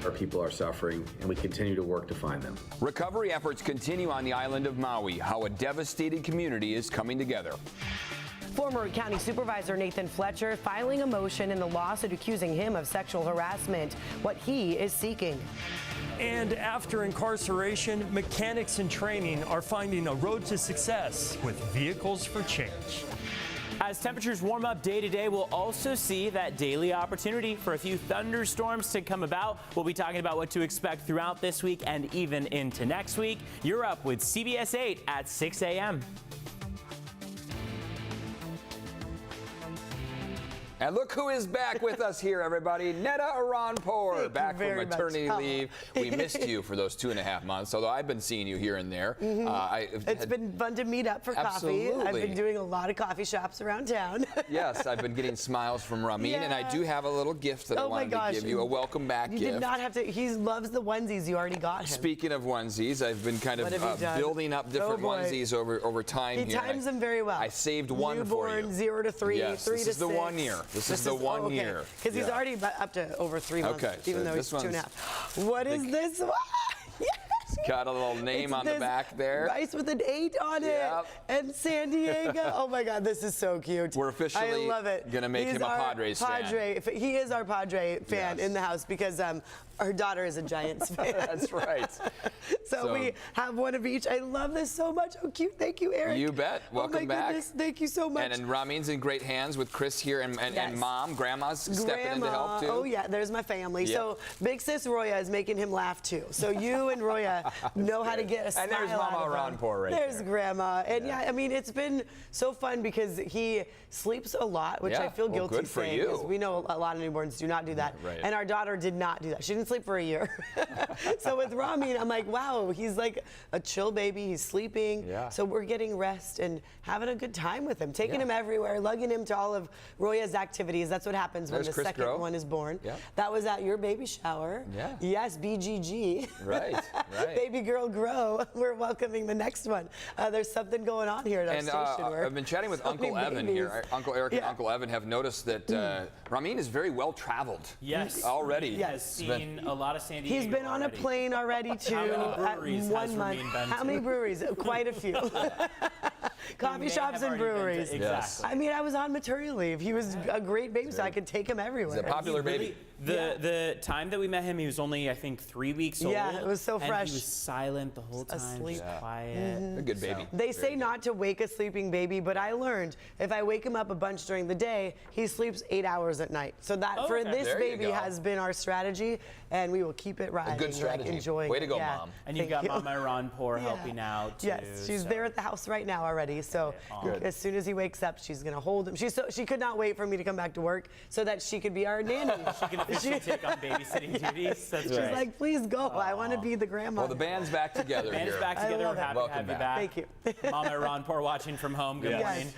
our people are suffering, and we continue to work to find them. Recovery efforts continue on the island of Maui, how a devastated community is coming together. Former County Supervisor Nathan Fletcher filing a motion in the lawsuit accusing him of sexual harassment, what he is seeking. And after incarceration, mechanics in training are finding a road to success with Vehicles for Change. As temperatures warm up day to day, we'll also see that daily opportunity for a few thunderstorms to come about. We'll be talking about what to expect throughout this week and even into next week. You're up with CBS 8 at 6 a.m. And look who is back with us here, everybody. Netta Aronpour, back from maternity leave. We missed you for those 2.5 months, although I've been seeing you here and there. It's been fun to meet up for coffee. I've been doing a lot of coffee shops around town. Yes, I've been getting smiles from Ramin, and I do have a little gift that I wanted to give you, a welcome back gift. You did not have to. He loves the onesies. You already got him. Speaking of onesies, I've been kind of building up different onesies over time here. He times them very well. I saved one for you. Newborn, 0 to 3, yes, 3 to 6. This is the 1 year. This is the 1 year. Because he's already up to over 3 months, even though he's 2.5. What is this one? It's got a little name on the back there. Rice with an 8 on it. And San Diego. Oh my God, this is so cute. We're officially going to make him a Padres fan. He is our Padre fan in the house because our daughter is a Giants fan. That's right. So we have one of each. I love this so much. Oh, cute. Thank you, Eric. You bet. Welcome back. Goodness. Thank you so much. And Ramin's in great hands with Chris here and Mom. Grandma's stepping in to help too. Oh yeah, there's my family. Yep. So big sis Roya is making him laugh too. So you and Roya know how to get a smile. And there's Mama Aronpour right there. There's Grandma. And yeah, I mean, it's been so fun because he sleeps a lot, which I feel guilty saying. Good for you. We know a lot of newborns do not do that. Right. And our daughter did not do that. She didn't sleep for a year. So with Ramin, I'm like, wow, he's like a chill baby. He's sleeping. Yeah. So we're getting rest and having a good time with him, taking him everywhere, lugging him to all of Roya's activities. That's what happens when the second one is born. Yeah. That was at your baby shower. Yeah. Yes, BGG. Right. Baby girl grow. We're welcoming the next one. There's something going on here at our station. I've been chatting with Uncle Evan here. Uncle Eric and Uncle Evan have noticed that Ramin is very well traveled. Yes. Already. He has seen a lot of San Diego. He's been on a plane already too. How many breweries at 1 month. How many breweries? Quite a few. Coffee shops and breweries. Exactly. I mean, I was on maternity leave. He was a great baby, so I could take him everywhere. He's a popular baby. The time that we met him, he was only, I think, 3 weeks old. Yeah, it was so fresh. And he was silent the whole time, asleep, quiet. A good baby. They say not to wake a sleeping baby, but I learned if I wake him up a bunch during the day, he sleeps 8 hours at night. So that for this baby has been our strategy, and we will keep it riding. A good strategy. Like, enjoying Way to go, it. Mom. And you've got Mama Aronpour helping out too. Yes, she's there at the house right now already. So as soon as he wakes up, she's gonna hold him. She could not wait for me to come back to work so that she could be our nanny. She can officially take on babysitting duties. That's She's like, please go. I want to be the grandma. Well, the band's back together. The band's back together. We're happy to have you back. Thank you. Mama Aronpour watching from home. Good morning.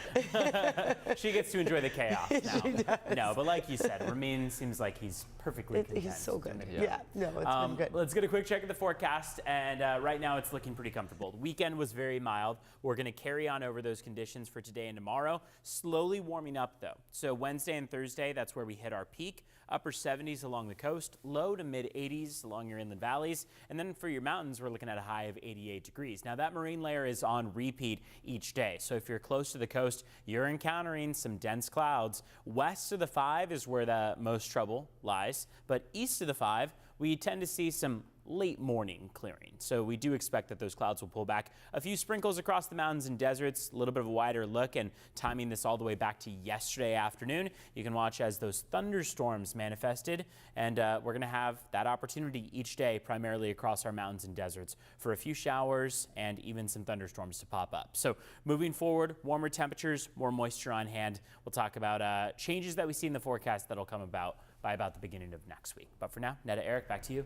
She gets to enjoy the chaos now. She does. No, but like you said, Ramin seems like he's perfectly content. He's so good. Yeah. No, it's been good. Let's get a quick check of the forecast, and right now it's looking pretty comfortable. The weekend was very mild. We're going to carry on over those conditions for today and tomorrow. Slowly warming up though. So Wednesday and Thursday, that's where we hit our peak. Upper 70s along the coast, low to mid 80s along your inland valleys. And then for your mountains, we're looking at a high of 88 degrees. Now that marine layer is on repeat each day. So if you're close to the coast, you're encountering some dense clouds. West of the 5 is where the most trouble lies. But east of the 5, we tend to see some late morning clearing. So we do expect that those clouds will pull back. A few sprinkles across the mountains and deserts, a little bit of a wider look, and timing this all the way back to yesterday afternoon. You can watch as those thunderstorms manifested, and we're going to have that opportunity each day, primarily across our mountains and deserts, for a few showers and even some thunderstorms to pop up. So moving forward, warmer temperatures, more moisture on hand. We'll talk about changes that we see in the forecast that'll come about by about the beginning of next week. But for now, Netta, Eric, back to you.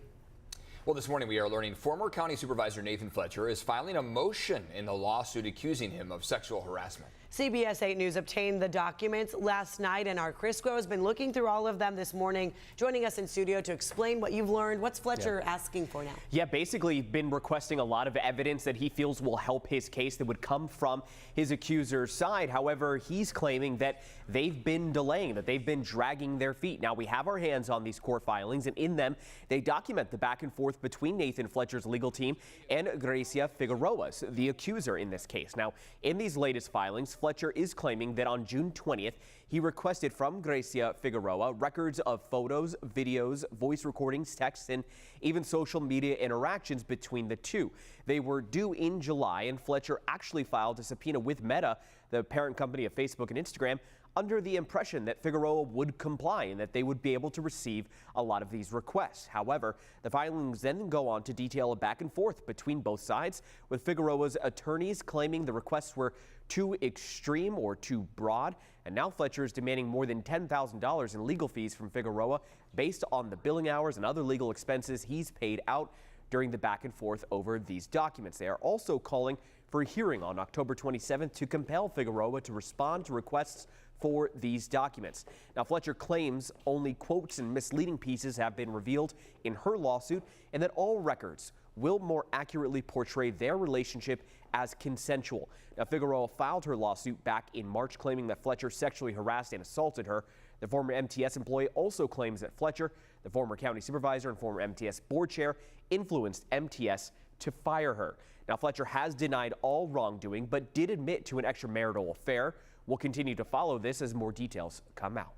Well, this morning we are learning former County Supervisor Nathan Fletcher is filing a motion in the lawsuit accusing him of sexual harassment. CBS 8 News obtained the documents last night, and our Chris Groh has been looking through all of them this morning, joining us in studio to explain what you've learned. What's Fletcher asking for now? Yeah, basically been requesting a lot of evidence that he feels will help his case that would come from his accuser's side. However, he's claiming that they've been delaying, that they've been dragging their feet. Now, we have our hands on these court filings, and in them, they document the back and forth between Nathan Fletcher's legal team and Gracia Figueroa's, the accuser in this case. Now, in these latest filings, Fletcher is claiming that on June 20th, he requested from Gracia Figueroa records of photos, videos, voice recordings, texts, and even social media interactions between the two. They were due in July, and Fletcher actually filed a subpoena with Meta, the parent company of Facebook and Instagram, under the impression that Figueroa would comply and that they would be able to receive a lot of these requests. However, the filings then go on to detail a back and forth between both sides, with Figueroa's attorneys claiming the requests were too extreme or too broad. And now Fletcher is demanding more than $10,000 in legal fees from Figueroa based on the billing hours and other legal expenses he's paid out during the back and forth over these documents. They are also calling for a hearing on October 27th to compel Figueroa to respond to requests for these documents. Now, Fletcher claims only quotes and misleading pieces have been revealed in her lawsuit, and that all records will more accurately portray their relationship as consensual. Now, Figueroa filed her lawsuit back in March, claiming that Fletcher sexually harassed and assaulted her. The former MTS employee also claims that Fletcher, the former county supervisor and former MTS board chair, influenced MTS to fire her. Now, Fletcher has denied all wrongdoing, but did admit to an extramarital affair. We'll continue to follow this as more details come out.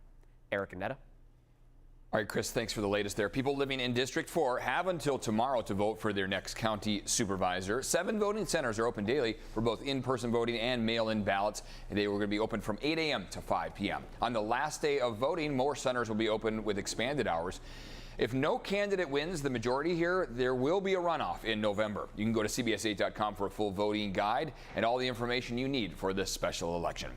Eric and Netta. All right, Chris, thanks for the latest there. People living in District 4 have until tomorrow to vote for their next county supervisor. 7 voting centers are open daily for both in-person voting and mail-in ballots. And they were going to be open from 8 a.m. to 5 p.m. On the last day of voting, more centers will be open with expanded hours. If no candidate wins the majority here, there will be a runoff in November. You can go to CBS8.com for a full voting guide and all the information you need for this special election.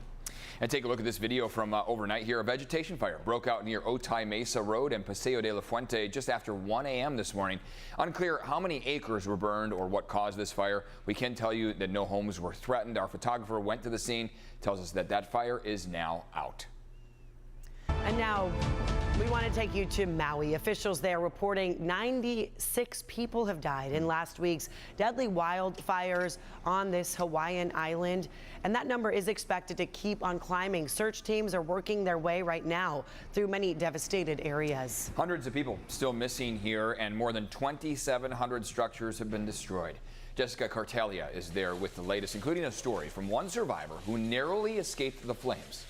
And take a look at this video from overnight here. A vegetation fire broke out near Otay Mesa Road and Paseo de la Fuente just after 1 a.m. this morning. Unclear how many acres were burned or what caused this fire. We can tell you that no homes were threatened. Our photographer went to the scene, tells us that that fire is now out. And now we want to take you to Maui. Officials there reporting 96 people have died in last week's deadly wildfires on this Hawaiian island. And that number is expected to keep on climbing. Search teams are working their way right now through many devastated areas. Hundreds of people still missing here, and more than 2,700 structures have been destroyed. Jessica Cartelia is there with the latest, including a story from one survivor who narrowly escaped the flames.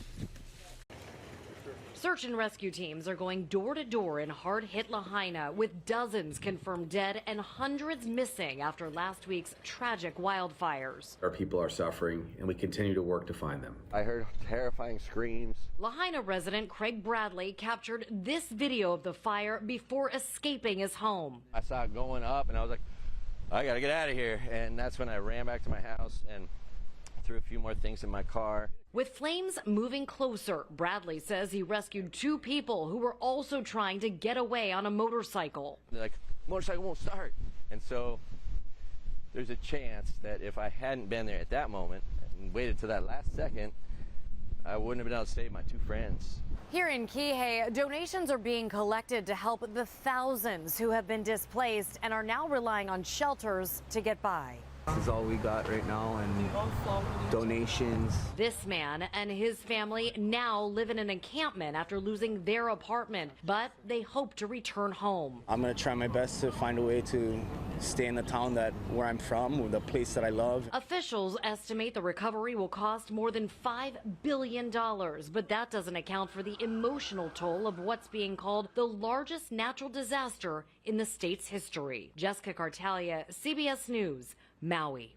Search and rescue teams are going door to door in hard-hit Lahaina, with dozens confirmed dead and hundreds missing after last week's tragic wildfires. Our people are suffering, and we continue to work to find them. I heard terrifying screams. Lahaina resident Craig Bradley captured this video of the fire before escaping his home. I saw it going up, and I was like, I gotta get out of here. And that's when I ran back to my house and threw a few more things in my car. With flames moving closer, Bradley says he rescued 2 people who were also trying to get away on a motorcycle. They're like, motorcycle won't start. And so there's a chance that if I hadn't been there at that moment and waited till that last second, I wouldn't have been able to save my 2 friends. Here in Kihei, donations are being collected to help the thousands who have been displaced and are now relying on shelters to get by. This is all we got right now, and donations. This man and his family now live in an encampment after losing their apartment, but they hope to return home. I'm gonna try my best to find a way to stay in the town where I'm from, the place that I love. Officials estimate the recovery will cost more than $5 billion, but that doesn't account for the emotional toll of what's being called the largest natural disaster in the state's history. Jessica Cartelia, CBS News, Maui.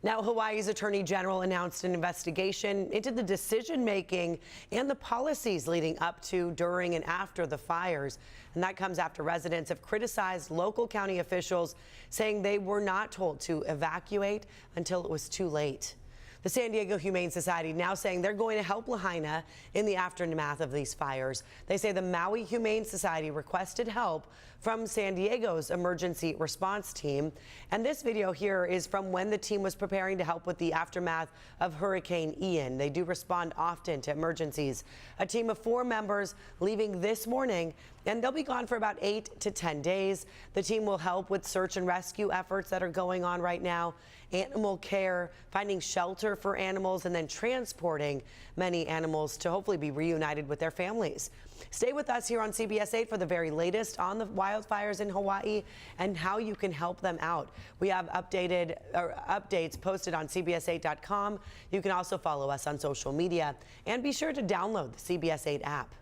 Now, Hawaii's Attorney General announced an investigation into the decision-making and the policies leading up to, during, and after the fires. And that comes after residents have criticized local county officials, saying they were not told to evacuate until it was too late. The San Diego Humane Society now saying they're going to help Lahaina in the aftermath of these fires. They say the Maui Humane Society requested help from San Diego's emergency response team. And this video here is from when the team was preparing to help with the aftermath of Hurricane Ian. They do respond often to emergencies. A team of 4 members leaving this morning, and they'll be gone for about 8 to 10 days. The team will help with search and rescue efforts that are going on right now, animal care, finding shelter for animals, and then transporting many animals to hopefully be reunited with their families. Stay with us here on CBS 8 for the very latest on the wildfires in Hawaii and how you can help them out. We have updates posted on CBS8.com. You can also follow us on social media and be sure to download the CBS 8 app.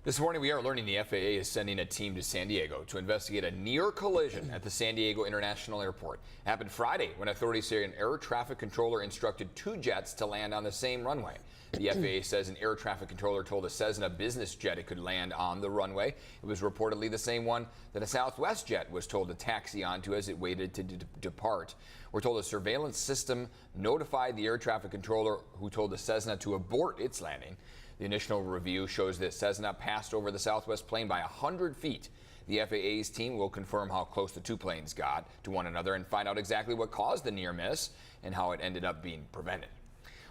This morning, we are learning the FAA is sending a team to San Diego to investigate a near collision at the San Diego International Airport. It happened Friday when authorities say an air traffic controller instructed 2 jets to land on the same runway. The FAA says an air traffic controller told a Cessna business jet it could land on the runway. It was reportedly the same one that a Southwest jet was told to taxi onto as it waited to depart. We're told a surveillance system notified the air traffic controller, who told the Cessna to abort its landing. The initial review shows that Cessna passed over the Southwest plane by 100 feet. The FAA's team will confirm how close the 2 planes got to one another and find out exactly what caused the near miss and how it ended up being prevented.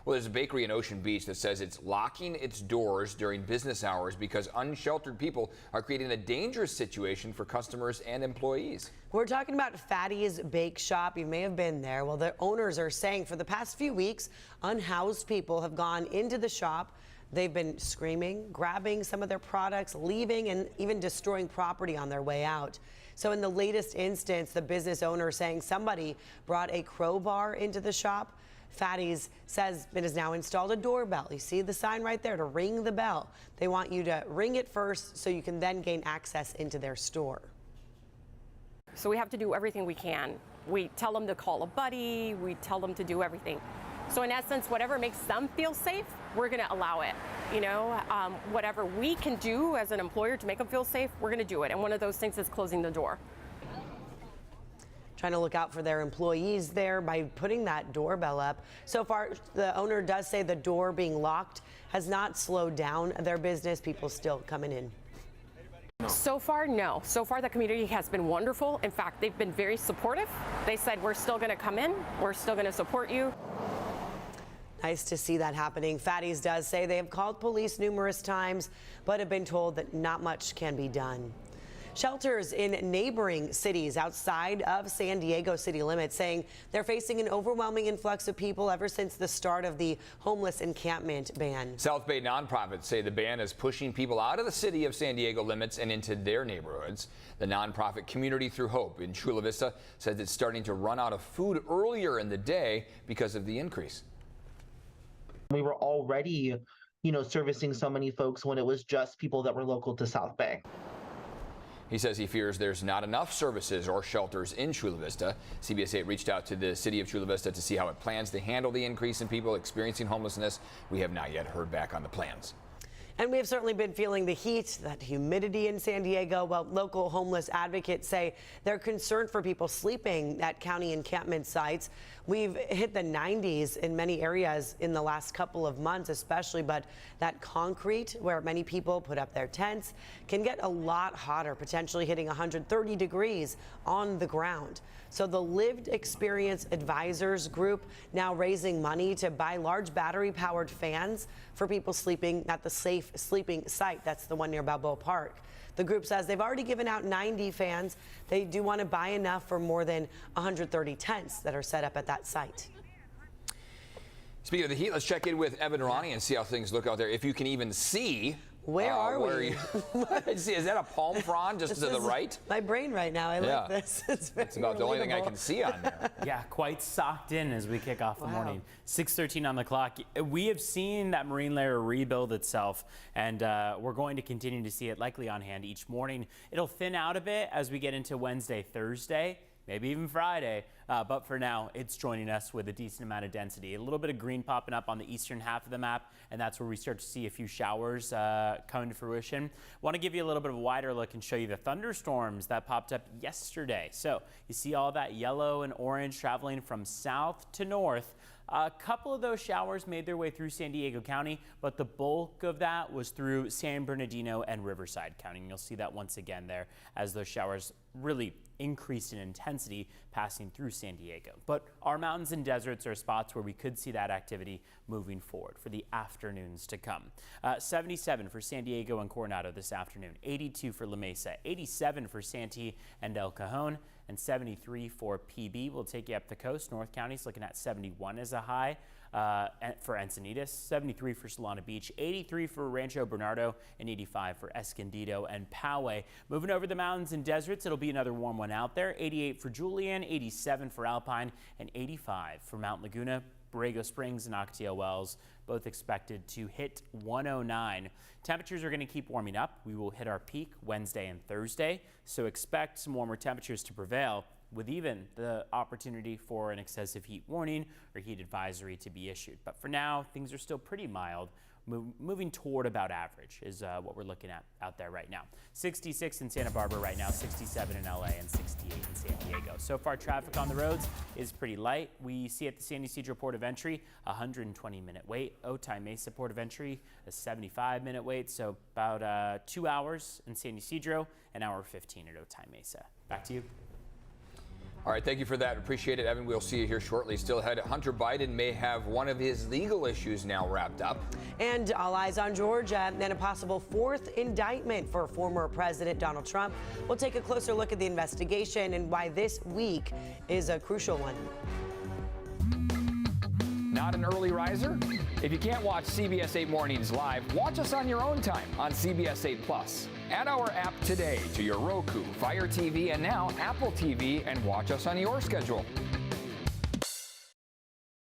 Well, there's a bakery in Ocean Beach that says it's locking its doors during business hours because unsheltered people are creating a dangerous situation for customers and employees. We're talking about Fatty's Bake Shop. You may have been there. Well, the owners are saying for the past few weeks, unhoused people have gone into the shop. They've been screaming, grabbing some of their products, leaving, and even destroying property on their way out. So in the latest instance, the business owner saying somebody brought a crowbar into the shop. Fatty's says it has now installed a doorbell. You see the sign right there to ring the bell. They want you to ring it first so you can then gain access into their store. So we have to do everything we can. We tell them to call a buddy. We tell them to do everything. So in essence, whatever makes them feel safe, we're going to allow it. You know, whatever we can do as an employer to make them feel safe, we're going to do it. And one of those things is closing the door. Trying to look out for their employees there by putting that doorbell up. So far, the owner does say the door being locked has not slowed down their business. People still coming in. So far, no. So far, the community has been wonderful. In fact, they've been very supportive. They said, we're still going to come in. We're still going to support you. Nice to see that happening. Fatty's does say they have called police numerous times, but have been told that not much can be done. Shelters in neighboring cities outside of San Diego city limits saying they're facing an overwhelming influx of people ever since the start of the homeless encampment ban. South Bay nonprofits say the ban is pushing people out of the city of San Diego limits and into their neighborhoods. The nonprofit Community Through Hope in Chula Vista says it's starting to run out of food earlier in the day because of the increase. We were already, servicing so many folks when it was just people that were local to South Bay. He says he fears there's not enough services or shelters in Chula Vista. CBS 8 reached out to the city of Chula Vista to see how it plans to handle the increase in people experiencing homelessness. We have not yet heard back on the plans. And we have certainly been feeling the heat, that humidity in San Diego. Well, local homeless advocates say they're concerned for people sleeping at county encampment sites. We've hit the 90s in many areas in the last couple of months, especially, but that concrete where many people put up their tents can get a lot hotter, potentially hitting 130 degrees on the ground. So the Lived Experience Advisors Group now raising money to buy large battery-powered fans for people sleeping at the Safe Sleeping site. That's the one near Balboa Park. The group says they've already given out 90 fans. They do want to buy enough for more than 130 tents that are set up at that site. Speaking of the heat, let's check in with Evan Ronnie and see how things look out there. If you can even see. Where are we? Is that a palm frond just to the right? My brain right now. I like this. It's about the only thing I can see on there. Yeah, quite socked in as we kick off the morning. 6:13 on the clock. We have seen that marine layer rebuild itself, and we're going to continue to see it likely on hand each morning. It'll thin out a bit as we get into Wednesday, Thursday, maybe even Friday. But for now, it's joining us with a decent amount of density. A little bit of green popping up on the eastern half of the map, and that's where we start to see a few showers coming to fruition. Want to give you a little bit of a wider look and show you the thunderstorms that popped up yesterday. So you see all that yellow and orange traveling from south to north. A couple of those showers made their way through San Diego County, but the bulk of that was through San Bernardino and Riverside County. And you'll see that once again there as those showers really increased in intensity passing through San Diego. But our mountains and deserts are spots where we could see that activity moving forward for the afternoons to come. 77 for San Diego and Coronado this afternoon, 82 for La Mesa, 87 for Santee and El Cajon, and 73 for PB. We'll take you up the coast. North County's looking at 71 as a high. For Encinitas, 73 for Solana Beach, 83 for Rancho Bernardo, and 85 for Escondido and Poway. Moving over the mountains and deserts, it'll be another warm one out there. 88 for Julian, 87 for Alpine, and 85 for Mount Laguna, Borrego Springs, and Ocotillo Wells, both expected to hit 109. Temperatures are going to keep warming up. We will hit our peak Wednesday and Thursday, so expect some warmer temperatures to prevail, with even the opportunity for an excessive heat warning or heat advisory to be issued. But for now, things are still pretty mild. Moving toward about average is what we're looking at out there right now. 66 in Santa Barbara right now, 67 in LA, and 68 in San Diego. So far, traffic on the roads is pretty light. We see at the San Ysidro Port of Entry, a 120-minute wait. Otay Mesa Port of Entry, a 75-minute wait. So about 2 hours in San Ysidro, an hour 15 at Otay Mesa. Back to you. All right, thank you for that. Appreciate it, Evan. We'll see you here shortly. Still ahead, Hunter Biden may have one of his legal issues now wrapped up. And all eyes on Georgia and a possible fourth indictment for former President Donald Trump. We'll take a closer look at the investigation and why this week is a crucial one. Not an early riser? If you can't watch CBS 8 Mornings live, watch us on your own time on CBS 8 Plus. Add our app today to your Roku, Fire TV, and now Apple TV, and watch us on your schedule.